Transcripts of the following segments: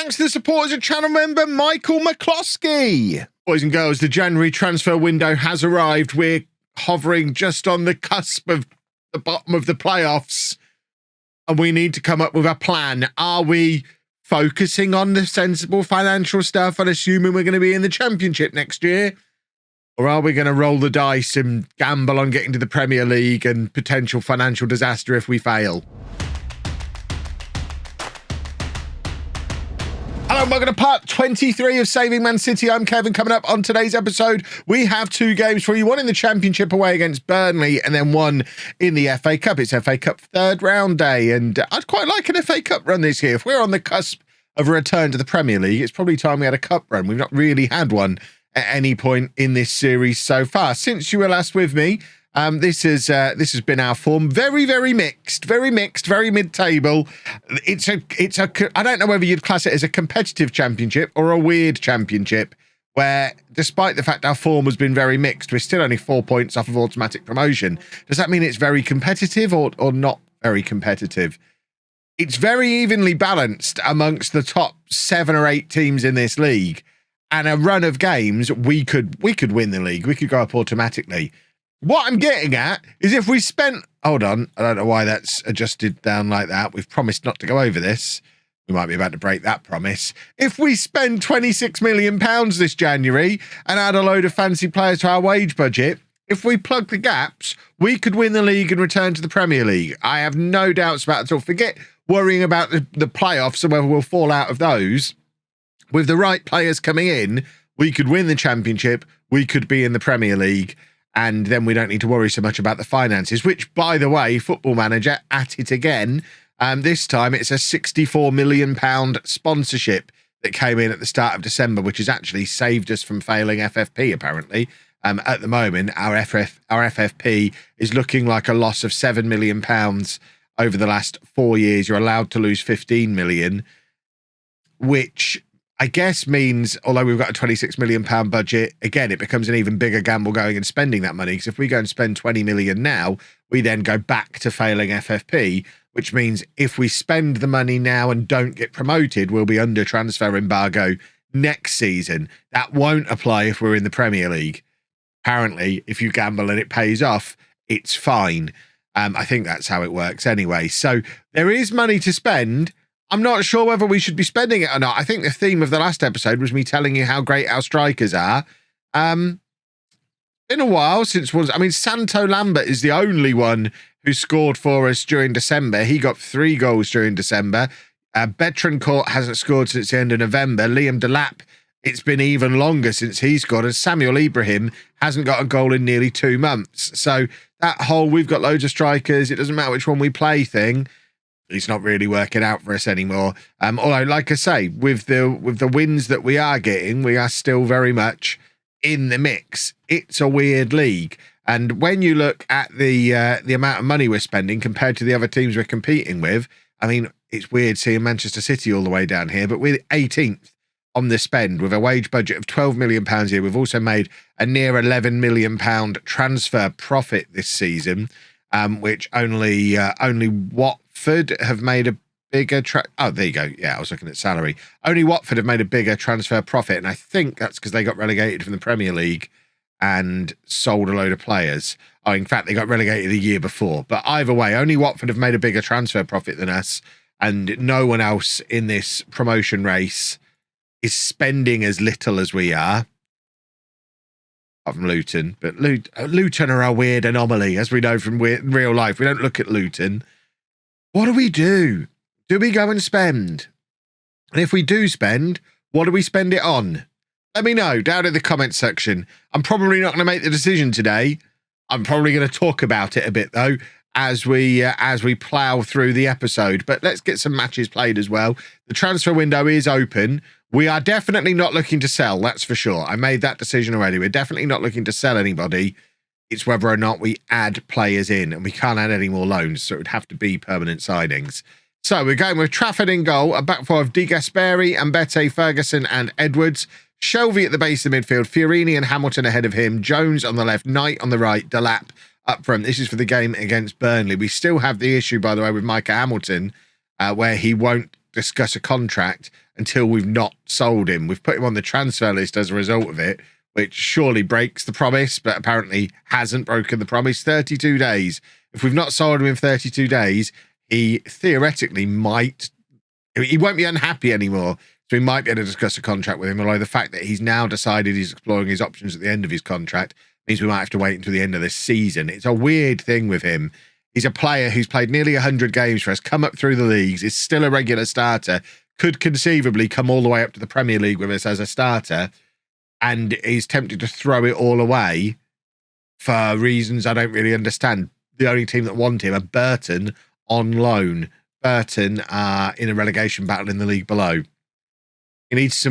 Thanks to the support as a channel member, Michael McCloskey. Boys and girls, the January transfer window has arrived. We're hovering just on the cusp of the bottom of the playoffs, and we need to come up with a plan. Are we focusing on the sensible financial stuff and assuming we're going to be in the Championship next year? Or are we going to roll the dice and gamble on getting to the Premier League and potential financial disaster if we fail? Hello and welcome to part 23 of Saving Man City. I'm Kevin. Coming up on today's episode, we have two games for you. One in the Championship away against Burnley and then one in the FA Cup. It's FA Cup third round day, and I'd quite like an FA Cup run this year. If we're on the cusp of a return to the Premier League, it's probably time we had a cup run. We've not really had one at any point in this series so far. Since you were last with me, this has been our form. Very mixed, very mid-table. It's a I don't know whether you'd class it as a competitive championship or a weird championship, where despite the fact our form has been very mixed, we're still only 4 points off of automatic promotion. Does that mean it's very competitive or not very competitive? It's very evenly balanced amongst the top 7 or 8 teams in this league, and a run of games we could win the league. We could go up automatically. What I'm getting at is if we spent... Hold on. I don't know why that's adjusted down like that. We've promised not to go over this. We might be about to break that promise. If we spend £26 million this January and add a load of fancy players to our wage budget, if we plug the gaps, we could win the league and return to the Premier League. I have no doubts about it at all. Forget worrying about the playoffs and whether we'll fall out of those. With the right players coming in, we could win the Championship. We could be in the Premier League. And then we don't need to worry so much about the finances, which, by the way, Football Manager at it again. This time it's a £64 million sponsorship that came in at the start of December, which has actually saved us from failing FFP, apparently. At the moment, our FFP is looking like a loss of £7 million over the last 4 years. You're allowed to lose £15 million, which I guess means, although we've got a £26 million budget, again, it becomes an even bigger gamble going and spending that money. Because if we go and spend 20 million now, we then go back to failing FFP, which means if we spend the money now and don't get promoted, we'll be under transfer embargo next season. That won't apply if we're in the Premier League. Apparently, if you gamble and it pays off, it's fine. I think that's how it works anyway. So there is money to spend. I'm not sure whether we should be spending it or not. I think the theme of the last episode was me telling you how great our strikers are. Been a while since Santo Lambert is the only one who scored for us during December. He got 3 goals during December. Betrancourt hasn't scored since the end of November. Liam Delap, it's been even longer since he scored. And Samuel Ibrahim hasn't got a goal in nearly 2 months. So that whole we've got loads of strikers, it doesn't matter which one we play thing, it's not really working out for us anymore. Although, like I say, with the wins that we are getting, we are still very much in the mix. It's a weird league. And when you look at the amount of money we're spending compared to the other teams we're competing with, I mean, it's weird seeing Manchester City all the way down here, but we're 18th on the spend with a wage budget of £12 million a year. We've also made a near £11 million transfer profit this season, which only Watford have made a bigger... Oh, there you go. Yeah, I was looking at salary. Only Watford have made a bigger transfer profit, and I think that's because they got relegated from the Premier League and sold a load of players. Oh, in fact, they got relegated the year before. But either way, only Watford have made a bigger transfer profit than us, and no one else in this promotion race is spending as little as we are. Apart from Luton. But Luton are a weird anomaly, as we know from real life. We don't look at Luton. What do we do? Do we go and spend? And if we do spend, what do we spend it on? Let me know down in the comments section. I'm probably not going to make the decision today. I'm probably going to talk about it a bit, though, as we plough through the episode. But let's get some matches played as well. The transfer window is open. We are definitely not looking to sell, that's for sure. I made that decision already. We're definitely not looking to sell anybody. It's whether or not we add players in, and we can't add any more loans, so it would have to be permanent signings. So we're going with Trafford in goal, a back four of De Gasperi, Mbete, Ferguson and Edwards. Shelvey at the base of the midfield, Fiorini and Hamilton ahead of him, Jones on the left, Knight on the right, Delap up front. This is for the game against Burnley. We still have the issue, by the way, with Micah Hamilton, where he won't discuss a contract until we've not sold him. We've put him on the transfer list as a result of it, which surely breaks the promise, but apparently hasn't broken the promise. 32 days. If we've not sold him in 32 days, he theoretically might... He won't be unhappy anymore, so we might be able to discuss a contract with him, although the fact that he's now decided he's exploring his options at the end of his contract means we might have to wait until the end of this season. It's a weird thing with him. He's a player who's played nearly 100 games for us, come up through the leagues, is still a regular starter, could conceivably come all the way up to the Premier League with us as a starter, and is tempted to throw it all away for reasons I don't really understand. The only team that want him are Burton on loan. Burton are in a relegation battle in the league below. He needs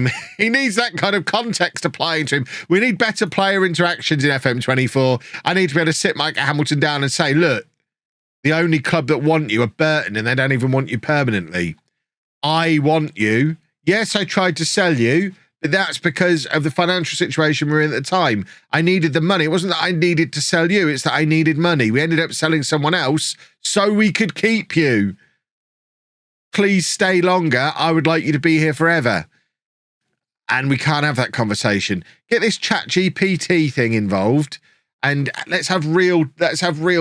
that kind of context applying to him. We need better player interactions in FM24. I need to be able to sit Mike Hamilton down and say, look, the only club that want you are Burton, and they don't even want you permanently. I want you. Yes, I tried to sell you, but that's because of the financial situation we're in at the time. I needed the money. It wasn't that I needed to sell you. It's that I needed money. We ended up selling someone else so we could keep you. Please stay longer. I would like you to be here forever. And we can't have that conversation. Get this ChatGPT thing involved, and let's have real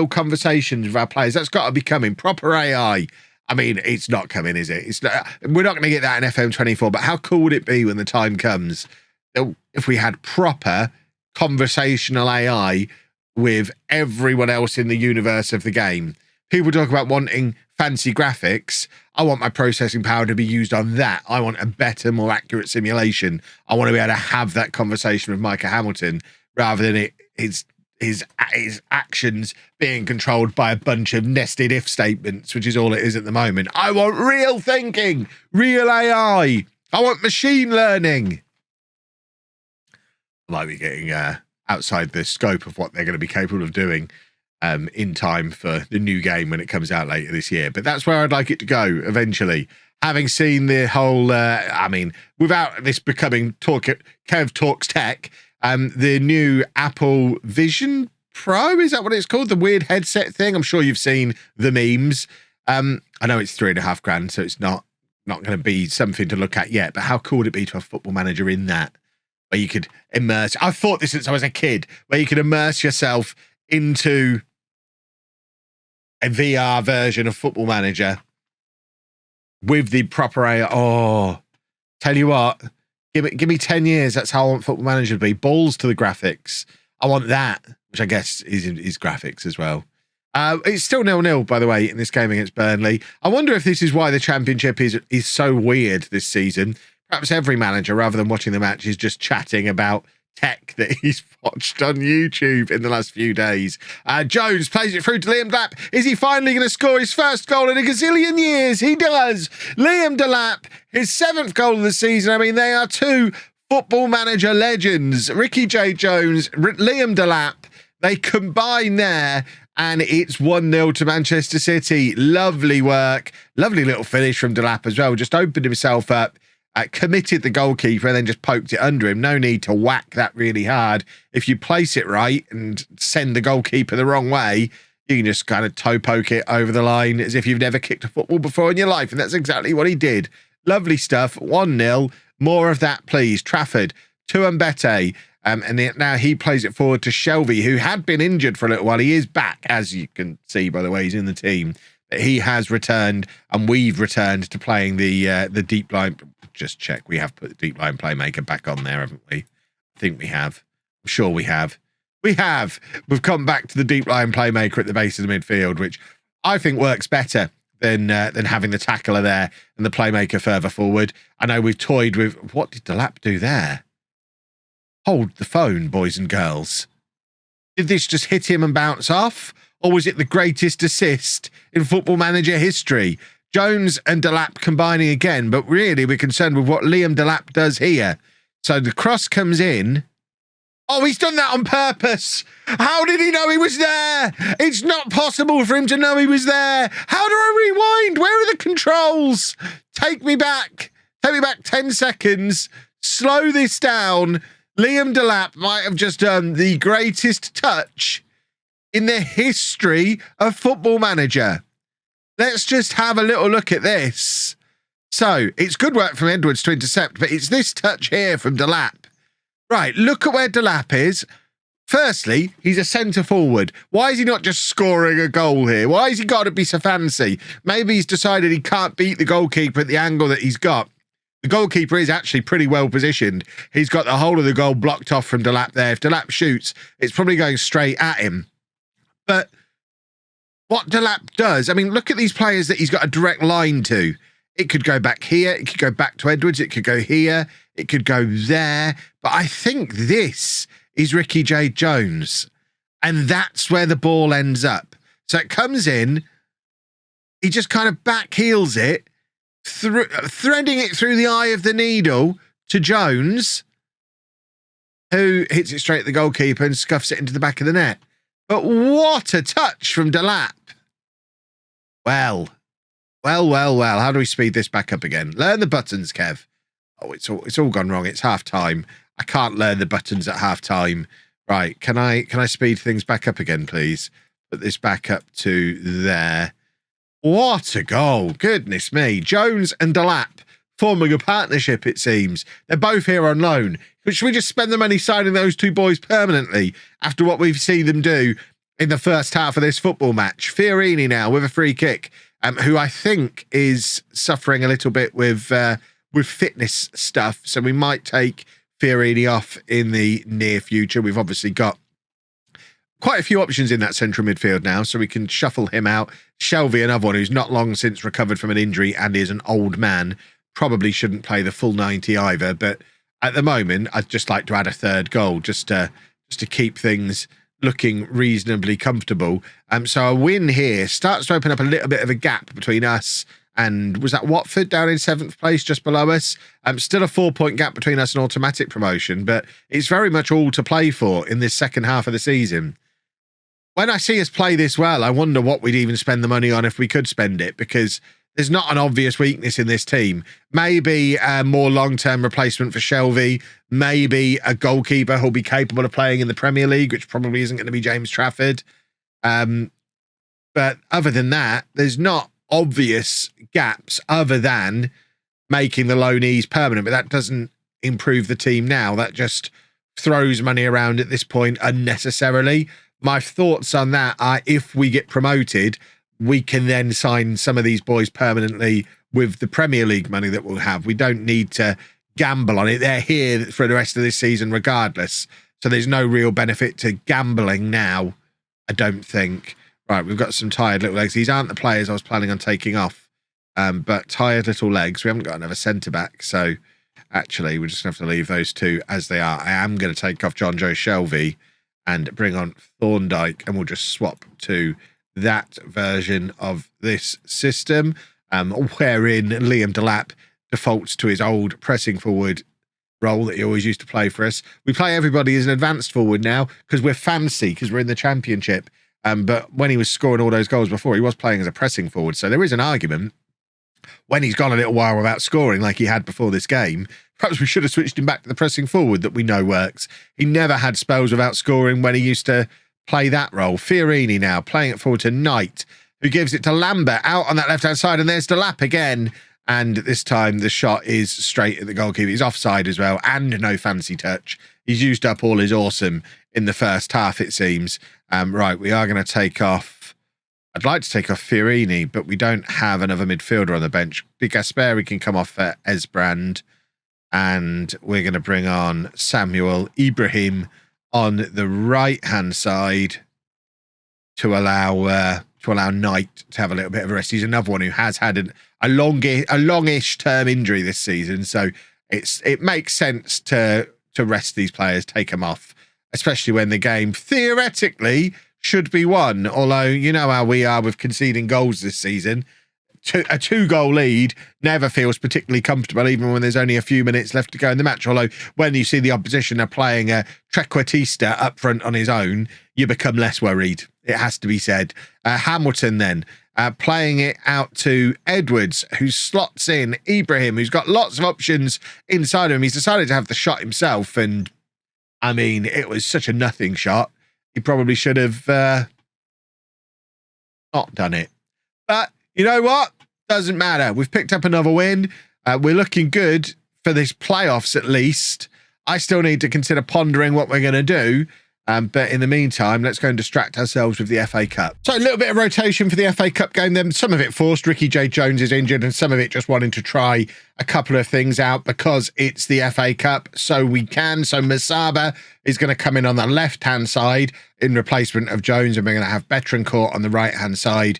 conversations with our players. That's got to be coming. Proper AI. I mean, it's not coming, is it? We're not going to get that in FM24, but how cool would it be when the time comes if we had proper conversational AI with everyone else in the universe of the game? People talk about wanting fancy graphics. I want my processing power to be used on that. I want a better, more accurate simulation. I want to be able to have that conversation with Micah Hamilton rather than his actions being controlled by a bunch of nested if statements, which is all it is at the moment. I want real thinking, real AI. I want machine learning. I might be getting outside the scope of what they're going to be capable of doing in time for the new game when it comes out later this year. But that's where I'd like it to go eventually. Having seen the whole, I mean, without this becoming Kev Talks Tech, the new Apple Vision Pro, is that what it's called? The weird headset thing. I'm sure you've seen the memes. I know it's $3,500, so it's not going to be something to look at yet. But how cool would it be to have Football Manager in that, where you could immerse? I've thought this since I was a kid, where you could immerse yourself into a VR version of Football Manager with the proper AI. Oh, tell you what. Give me 10 years. That's how I want Football Manager to be. Balls to the graphics. I want that, which I guess is graphics as well. It's still 0-0, by the way, in this game against Burnley. I wonder if this is why the Championship is so weird this season. Perhaps every manager, rather than watching the match, is just chatting about tech that he's watched on YouTube in the last few days. Jones plays it through to Liam Delap. Is he finally going to score his first goal in a gazillion years? He does. Liam Delap, his 7th goal of the season. I mean, they are two Football Manager legends. Ricky J. Jones, Liam Delap. They combine there, and it's 1-0 to Manchester City. Lovely work. Lovely little finish from Delap as well. Just opened himself up. Committed the goalkeeper and then just poked it under him. No need to whack that really hard. If you place it right and send the goalkeeper the wrong way, you can just kind of toe poke it over the line as if you've never kicked a football before in your life. And that's exactly what he did. Lovely stuff. 1-0. More of that, please. Trafford to Mbete. And now he plays it forward to Shelby, who had been injured for a little while. He is back, as you can see, by the way, he's in the team. He has returned, and we've returned to playing the deep line. Just check. We have put the deep line playmaker back on there, haven't we? I think we have. I'm sure we have. We have. We've come back to the deep line playmaker at the base of the midfield, which I think works better than having the tackler there and the playmaker further forward. I know we've toyed with... What did Delap do there? Hold the phone, boys and girls. Did this just hit him and bounce off? Or was it the greatest assist in Football Manager history? Jones and Delap combining again, but really we're concerned with what Liam Delap does here. So the cross comes in. Oh, he's done that on purpose. How did he know he was there? It's not possible for him to know he was there. How do I rewind? Where are the controls? Take me back. Take me back 10 seconds. Slow this down. Liam Delap might have just done the greatest touch in the history of Football Manager. Let's just have a little look at this. So it's good work from Edwards to intercept, but it's this touch here from Delap. Right, look at where Delap is. Firstly, he's a centre forward. Why is he not just scoring a goal here? Why has he got to be so fancy? Maybe he's decided he can't beat the goalkeeper at the angle that he's got. The goalkeeper is actually pretty well positioned. He's got the whole of the goal blocked off from Delap there. If Delap shoots, it's probably going straight at him. But what Delap does, I mean, look at these players that he's got a direct line to. It could go back here. It could go back to Edwards. It could go here. It could go there. But I think this is Ricky J. Jones. And that's where the ball ends up. So it comes in. He just kind of back heels it, threading it through the eye of the needle to Jones, who hits it straight at the goalkeeper and scuffs it into the back of the net. But what a touch from Delap. Well. How do we speed this back up again? Learn the buttons, Kev. Oh, it's all gone wrong. It's half time. I can't learn the buttons at half time. Right, can I speed things back up again, please? Put this back up to there. What a goal. Goodness me. Jones and Delap forming a partnership, it seems. They're both here on loan. Should we just spend the money signing those two boys permanently after what we've seen them do in the first half of this football match? Fiorini now with a free kick, who I think is suffering a little bit with fitness stuff. So we might take Fiorini off in the near future. We've obviously got quite a few options in that central midfield now, so we can shuffle him out. Shelvey, another one who's not long since recovered from an injury and is an old man, probably shouldn't play the full 90 either. But at the moment, I'd just like to add a third goal just to keep things looking reasonably comfortable. So a win here starts to open up a little bit of a gap between us and, was that Watford down in 7th place just below us? Still a 4-point gap between us and automatic promotion, but it's very much all to play for in this second half of the season. When I see us play this well, I wonder what we'd even spend the money on if we could spend it, because there's not an obvious weakness in this team. Maybe a more long-term replacement for Shelvey, maybe a goalkeeper who'll be capable of playing in the Premier League, which probably isn't going to be James Trafford. But other than that, there's not obvious gaps other than making the loanees permanent, but that doesn't improve the team now. That just throws money around at this point unnecessarily. My thoughts on that are, if we get promoted, we can then sign some of these boys permanently with the Premier League money that we'll have. We don't need to gamble on it. They're here for the rest of this season regardless. So there's no real benefit to gambling now, I don't think. Right, we've got some tired little legs. These aren't the players I was planning on taking off, but tired little legs. We haven't got another centre-back, so actually we're just going to have to leave those two as they are. I am going to take off John Joe Shelvey and bring on Thorndyke, and we'll just swap to that version of this system, wherein Liam Delap defaults to his old pressing forward role that he always used to play for us. We play everybody as an advanced forward now because we're fancy, because we're in the Championship. But when he was scoring all those goals before, he was playing as a pressing forward. So there is an argument, when he's gone a little while without scoring like he had before this game, perhaps we should have switched him back to the pressing forward that we know works. He never had spells without scoring when he used to play that role. Fiorini now playing it forward to Knight, who gives it to Lambert out on that left-hand side, and there's Delap again. And this time the shot is straight at the goalkeeper. He's offside as well, and no fancy touch. He's used up all his awesome in the first half, it seems. Right, we are going to take off. I'd like to take off Fiorini, but we don't have another midfielder on the bench. Big Gasperi can come off for Esbrand. And we're going to bring on Samuel Ibrahim on the right-hand side to allow Knight to have a little bit of a rest. He's another one who has had a longish term injury this season, so it makes sense to rest these players, take them off, especially when the game theoretically should be won. Although you know how we are with conceding goals this season. A 2-goal lead never feels particularly comfortable, even when there's only a few minutes left to go in the match. Although when you see the opposition are playing a Trequartista up front on his own, you become less worried. It has to be said. Hamilton then playing it out to Edwards, who slots in Ibrahim, who's got lots of options inside of him. He's decided to have the shot himself, and I mean, it was such a nothing shot. He probably should have not done it. But you know what? Doesn't matter. We've picked up another win. We're looking good for this playoffs at least. I still need to consider pondering what we're going to do. But in the meantime, let's go and distract ourselves with the FA Cup. So a little bit of rotation for the FA Cup game then. Some of it forced. Ricky J. Jones is injured, and some of it just wanting to try a couple of things out because it's the FA Cup, so we can. So Masaba is going to come in on the left-hand side in replacement of Jones, and we're going to have Betrancourt on the right-hand side,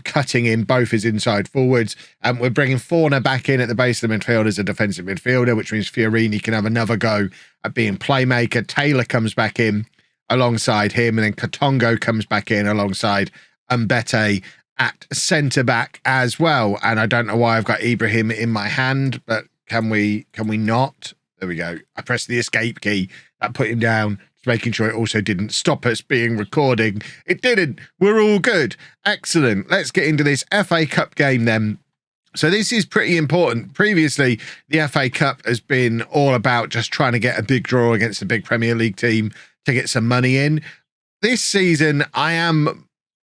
cutting in both his inside forwards. We're bringing Forner back in at the base of the midfield as a defensive midfielder, which means Fiorini can have another go at being playmaker. Taylor comes back in alongside him, and then Katongo comes back in alongside Mbete at centre-back as well. And I don't know why I've got Ibrahim in my hand, but can we not? There we go. I pressed the escape key. That put him down, making sure it also didn't stop us being recording. It didn't. We're all good. Excellent. Let's get into this FA Cup game then. So this is pretty important. Previously, the FA Cup has been all about just trying to get a big draw against a big Premier League team to get some money in. This season, I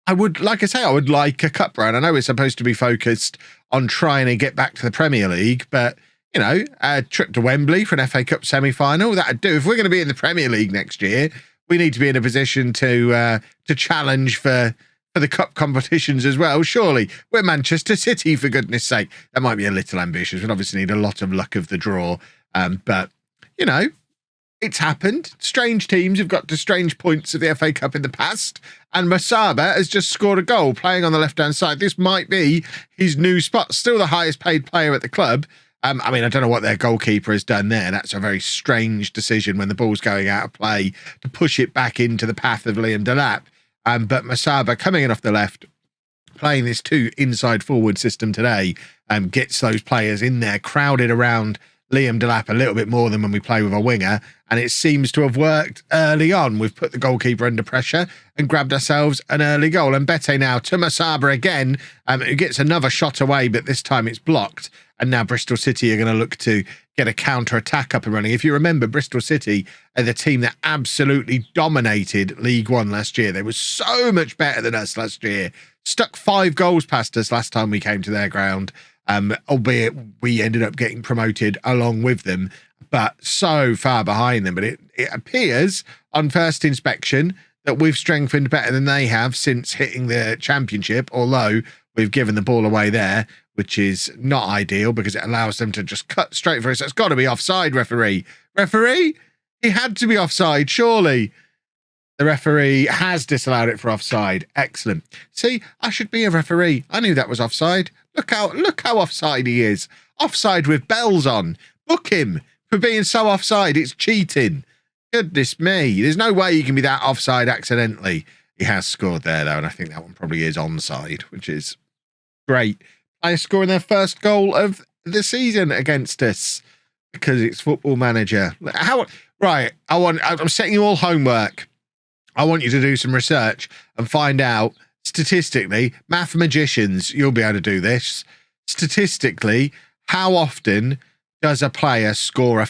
would like a cup run. I know we're supposed to be focused on trying to get back to the Premier League, but, you know, a trip to Wembley for an FA Cup semi-final, that'd do. If we're going to be in the Premier League next year, we need to be in a position to challenge for the cup competitions as well. Surely we're Manchester City, for goodness sake. That might be a little ambitious. We'd obviously need a lot of luck of the draw. But, you know, it's happened. Strange teams have got to strange points of the FA Cup in the past, and Masaba has just scored a goal playing on the left-hand side. This might be his new spot. Still the highest paid player at the club. I mean, I don't know what their goalkeeper has done there. That's a very strange decision when the ball's going out of play to push it back into the path of Liam Delap. But Masaba coming in off the left, playing this two inside forward system today, gets those players in there crowded around Liam Delap a little bit more than when we play with a winger, and it seems to have worked early on. We've put the goalkeeper under pressure and grabbed ourselves an early goal. And Mbete now to Masaba again, who gets another shot away, but this time it's blocked. And now Bristol City are going to look to get a counter-attack up and running. If you remember, Bristol City are the team that absolutely dominated League One last year. They were so much better than us last year. Stuck 5 goals past us last time we came to their ground. Albeit we ended up getting promoted along with them, but so far behind them. But it appears on first inspection that we've strengthened better than they have since hitting the championship, although we've given the ball away there, which is not ideal because it allows them to just cut straight for us. It's got to be offside, referee. Referee? He had to be offside, surely. The referee has disallowed it for offside. Excellent. See, I should be a referee. I knew that was offside. Look how offside he is. Offside with bells on. Book him for being so offside. It's cheating. Goodness me. There's no way you can be that offside accidentally. He has scored there, though, and I think that one probably is onside, which is great. Players scoring their first goal of the season against us because it's Football Manager. Right, I'm setting you all homework. I want you to do some research and find out statistically, mathematicians, you'll be able to do this. Statistically, how often does a player score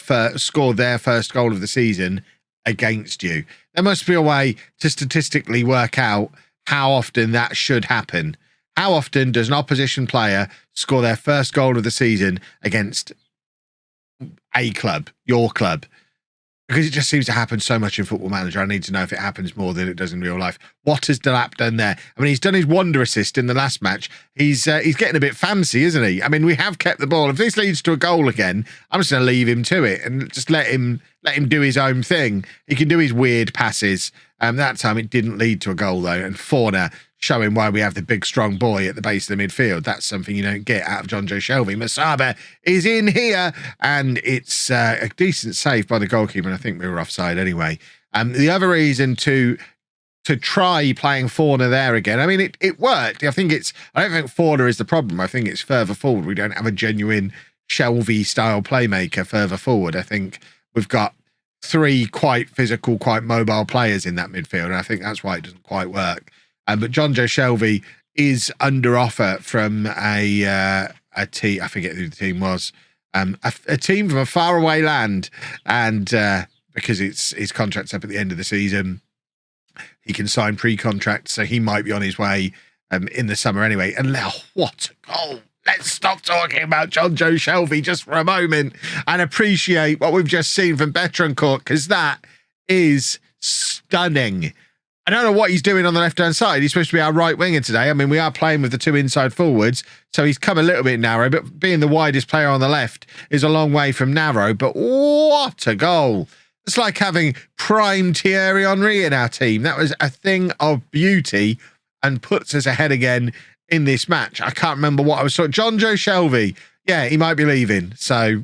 their first goal of the season against you? There must be a way to statistically work out how often that should happen. How often does an opposition player score their first goal of the season against a club, your club? Because it just seems to happen so much in Football Manager. I need to know if it happens more than it does in real life. What has Delap done there? I mean, he's done his wonder assist in the last match. He's getting a bit fancy, isn't he? I mean, we have kept the ball. If this leads to a goal again, I'm just going to leave him to it and just let him do his own thing. He can do his weird passes. That time it didn't lead to a goal, though. And Forner showing why we have the big, strong boy at the base of the midfield. That's something you don't get out of John Joe Shelvey. Masaba is in here, and it's a decent save by the goalkeeper, and I think we were offside anyway. The other reason to try playing Forner there again, I mean, it worked. I don't think Forner is the problem. I think it's further forward. We don't have a genuine Shelvey-style playmaker further forward. I think we've got 3 quite physical, quite mobile players in that midfield, and I think that's why it doesn't quite work. But John Joe Shelvey is under offer from a team. I forget who the team was. A team from a faraway land, and because his contract's up at the end of the season, he can sign pre-contract, so he might be on his way in the summer anyway. And what a goal! let's stop talking about John Joe Shelvey just for a moment and appreciate what we've just seen from Betancourt, because that is stunning. I don't know what he's doing on the left-hand side. He's supposed to be our right winger today. I mean, we are playing with the two inside forwards, so he's come a little bit narrow, but being the widest player on the left is a long way from narrow. But what a goal. It's like having prime Thierry Henry in our team. That was a thing of beauty and puts us ahead again in this match. I can't remember what I was talking. John Joe Shelvey. Yeah, he might be leaving. So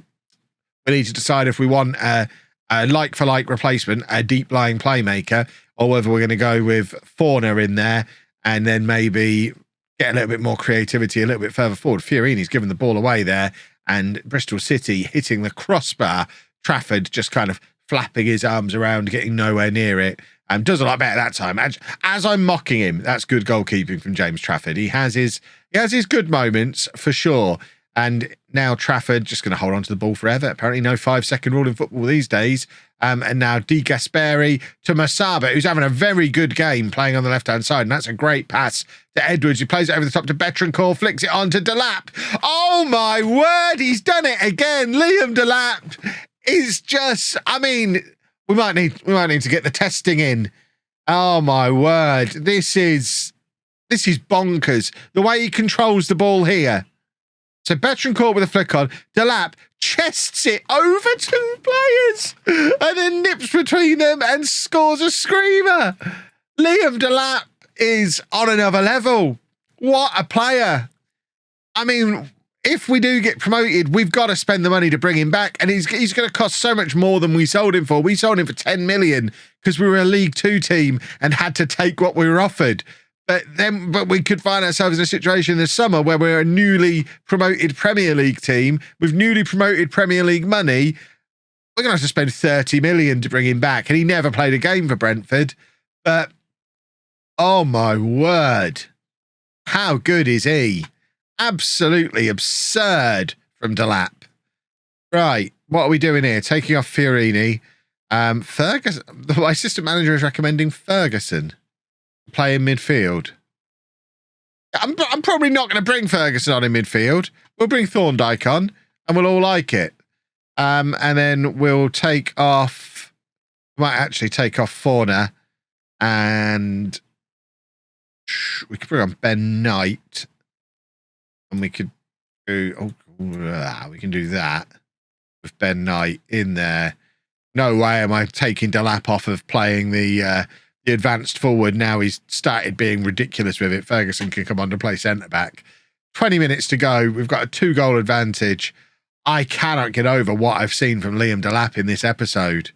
we need to decide if we want a like-for-like replacement, a deep-lying playmaker, or whether we're going to go with Fauna in there and then maybe get a little bit more creativity a little bit further forward. Fiorini's given the ball away there, and Bristol City hitting the crossbar. Trafford just kind of flapping his arms around, getting nowhere near it. Does a lot better that time. As I'm mocking him, that's good goalkeeping from James Trafford. He has his good moments for sure. And now Trafford just going to hold on to the ball forever. Apparently no 5-second rule in football these days. And now Di Gasperi to Masaba, who's having a very good game playing on the left-hand side. And that's a great pass to Edwards, who plays it over the top to Betancourt, flicks it on to Delap. Oh, my word, he's done it again. Liam Delap is just, I mean, we might need to get the testing in. Oh, my word. This is bonkers. The way he controls the ball here. So Betancourt with a flick on. Delap chests it over two players and then nips between them and scores a screamer. Liam Delap is on another level. What a player. I mean, if we do get promoted, we've got to spend the money to bring him back. And he's going to cost so much more than we sold him for. We sold him for 10 million because we were a League Two team and had to take what we were offered. But we could find ourselves in a situation this summer where we're a newly promoted Premier League team with newly promoted Premier League money. We're going to have to spend 30 million to bring him back. And he never played a game for Brentford. But, oh my word, how good is he? Absolutely absurd from Delap. Right, what are we doing here? Taking off Fiorini. Ferguson. My assistant manager is recommending Ferguson play in midfield. I'm probably not going to bring Ferguson on in midfield. We'll bring Thorndike on and we'll all like it. And then we'll take off, might actually take off Fauna, and we could bring on Ben Knight, and we could do, we can do that with Ben Knight in there. No way am I taking Delap off of playing the advanced forward. Now he's started being ridiculous with it. Ferguson can come on to play centre-back. 20 minutes to go. We've got a 2-goal advantage. I cannot get over what I've seen from Liam Delap in this episode.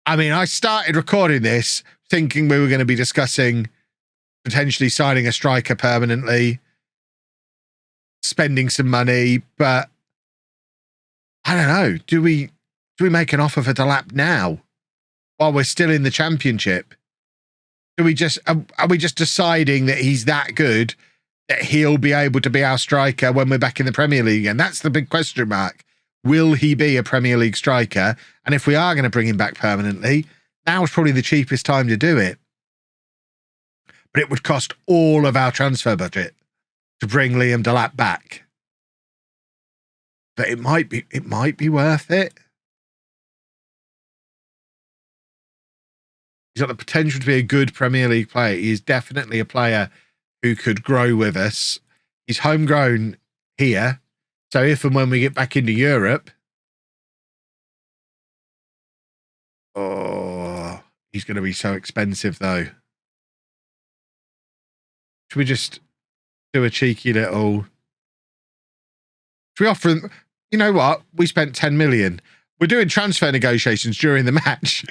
I mean, I started recording this thinking we were going to be discussing potentially signing a striker permanently, spending some money, but I don't know. Do we make an offer for Delap now while we're still in the Championship? Are we just deciding that he's that good that he'll be able to be our striker when we're back in the Premier League? And that's the big question mark. Will he be a Premier League striker? And if we are going to bring him back permanently, now is probably the cheapest time to do it. But it would cost all of our transfer budget to bring Liam Delap back. But it might be worth it. He's got the potential to be a good Premier League player. He is definitely a player who could grow with us. He's homegrown here. So if and when we get back into Europe, he's going to be so expensive though. Should we just do a cheeky little... Should we offer him... You know what? We spent 10 million. We're doing transfer negotiations during the match.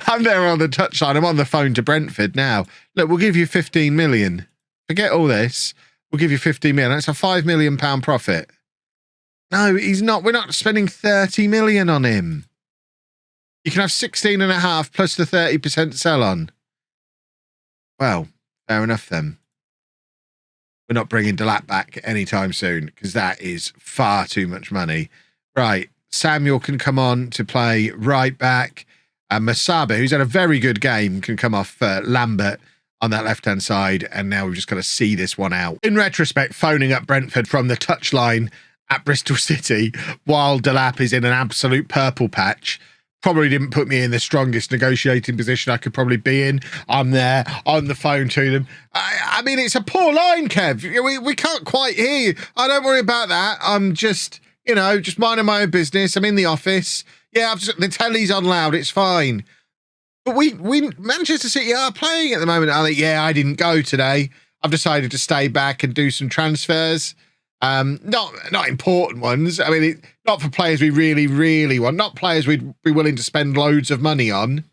I'm there on the touchline. I'm on the phone to Brentford now. Look, we'll give you 15 million. Forget all this. We'll give you 15 million. That's a £5 million profit. No, he's not. We're not spending 30 million on him. You can have 16.5 plus the 30% sell on. Well, fair enough then. We're not bringing Delap back anytime soon because that is far too much money. Right. Samuel can come on to play right back. And Masaba, who's had a very good game, can come off Lambert on that left-hand side, and now we've just got to see this one out. In retrospect, phoning up Brentford from the touchline at Bristol City while Delap is in an absolute purple patch probably didn't put me in the strongest negotiating position I could probably be in. I'm there on the phone to them. I mean, it's a poor line, Kev. We can't quite hear you. I don't worry about that. I'm just, you know, just minding my own business. I'm in the office. Yeah, the telly's on loud. It's fine. But we Manchester City are playing at the moment. I think, yeah, I didn't go today. I've decided to stay back and do some transfers. Not important ones. I mean, not for players we really want. Not players we'd be willing to spend loads of money on.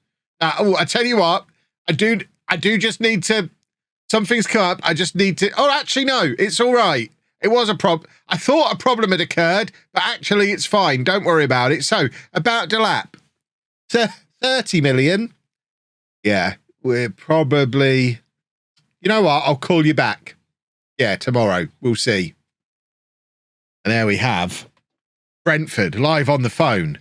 I tell you what, I do just need to. Something's come up. I just need to. Oh, actually, no, it's all right. It was a problem. I thought a problem had occurred, but actually, it's fine. Don't worry about it. So about Delap, 30 million. Yeah, we're probably. You know what? I'll call you back. Yeah, tomorrow. We'll see. And there we have Brentford live on the phone.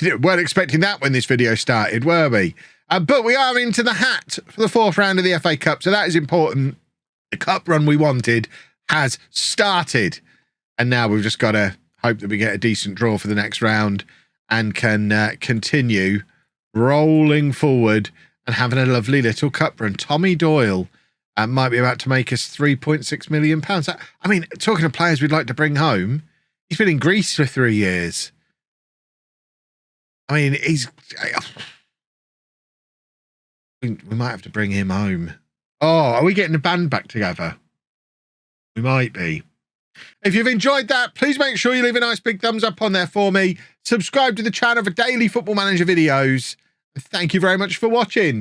We weren't expecting that when this video started, were we? But we are into the hat for the 4th round of the FA Cup, so that is important. The cup run we wanted has started. And now we've just got to hope that we get a decent draw for the next round and can continue rolling forward and having a lovely little cup run. Tommy Doyle might be about to make us £3.6 million. I mean, talking of players we'd like to bring home, he's been in Greece for 3 years. I mean, we might have to bring him home. Oh, are we getting the band back together? We might be. If you've enjoyed that, please make sure you leave a nice big thumbs up on there for me. Subscribe to the channel for daily Football Manager videos. Thank you very much for watching.